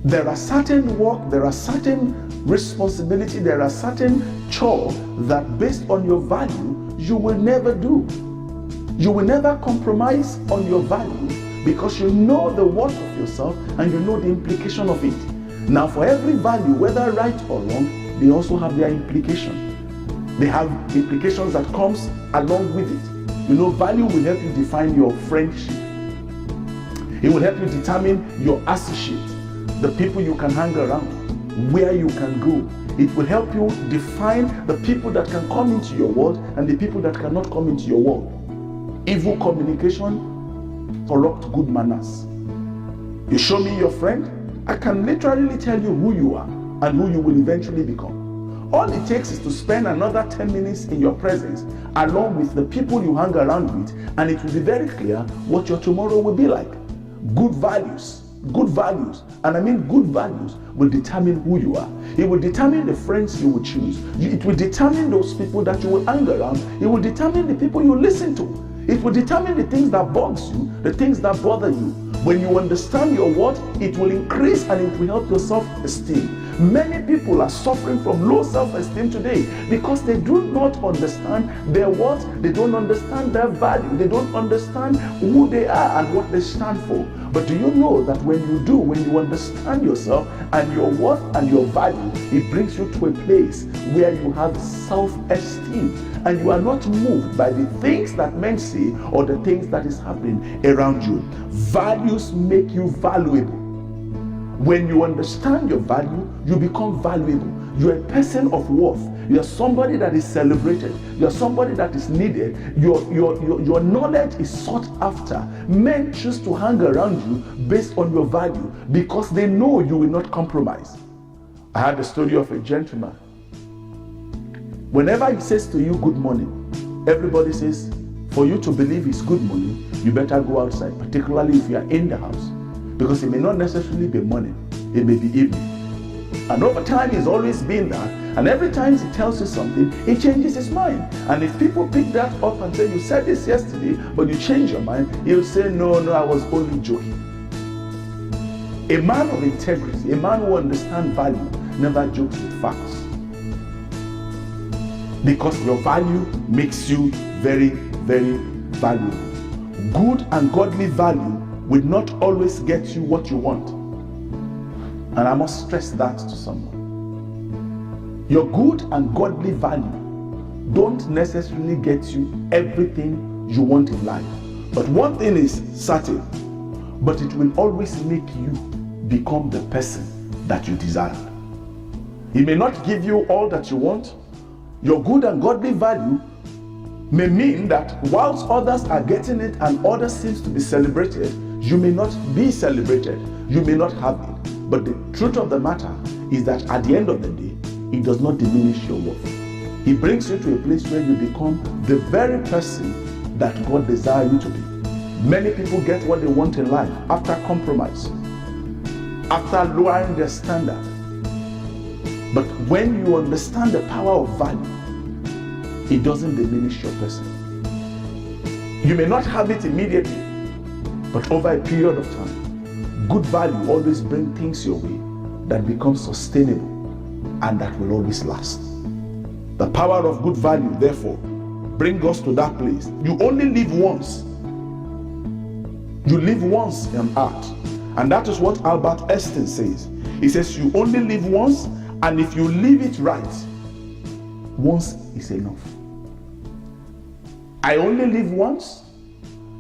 There are certain work, there are certain responsibility, there are certain chore that based on your value, you will never do. You will never compromise on your value because you know the worth of yourself and you know the implication of it. Now, for every value, whether right or wrong, they also have their implication. They have implications that comes along with it. You know, value will help you define your friendship. It will help you determine your associate, the people you can hang around, where you can go. It will help you define the people that can come into your world and the people that cannot come into your world. Evil communication corrupt good manners. You show me your friend, I can literally tell you who you are and who you will eventually become. All it takes is to spend another 10 minutes in your presence along with the people you hang around with, and it will be very clear what your tomorrow will be like. Good values, and I mean good values will determine who you are. It will determine the friends you will choose. It will determine those people that you will hang around. It will determine the people you listen to. It will determine the things that bugs you, the things that bother you. When you understand your worth, it will increase and it will help your self-esteem. Many people are suffering from low self-esteem today because they do not understand their worth, they don't understand their value, they don't understand who they are and what they stand for. But do you know that when you understand yourself and your worth and your value, it brings you to a place where you have self-esteem and you are not moved by the things that men say or the things that is happening around you. Values make you valuable. When you understand your value, you become valuable. You're a person of worth. You're somebody that is celebrated. You're somebody that is needed. Your knowledge is sought after. Men choose to hang around you based on your value because they know you will not compromise. I had the story of a gentleman. Whenever he says to you good morning, everybody says, for you to believe it's good morning, you better go outside, particularly if you are in the house. Because it may not necessarily be morning, it may be evening. And over time, he's always been that. And every time he tells you something, he changes his mind. And if people pick that up and say, you said this yesterday, but you changed your mind, he'll say, no, I was only joking. A man of integrity, a man who understands value, never jokes with facts. Because your value makes you very, very valuable. Good and godly value will not always get you what you want. And I must stress that to someone. Your good and godly value don't necessarily get you everything you want in life. But one thing is certain, but it will always make you become the person that you desire. It may not give you all that you want. Your good and godly value may mean that whilst others are getting it and others seems to be celebrated, you may not be celebrated, you may not have it. But the truth of the matter is that at the end of the day, it does not diminish your worth. It brings you to a place where you become the very person that God desires you to be. Many people get what they want in life after compromise, after lowering their standard. But when you understand the power of value, it doesn't diminish your person. You may not have it immediately, but over a period of time, good value always brings things your way that become sustainable and that will always last. The power of good value, therefore, brings us to that place. You only live once. You live once on earth. And that is what Albert Einstein says. He says you only live once, and if you live it right, once is enough. I only live once.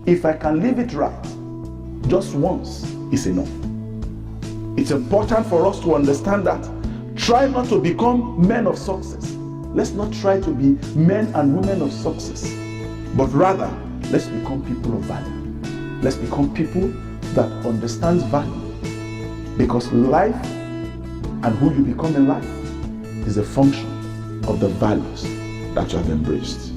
If I can live it right, just once is enough. It's important for us to understand that. Try not to become men of success. Let's not try to be men and women of success, but rather, let's become people of value. Let's become people that understand value, because life and who you become in life is a function of the values that you have embraced.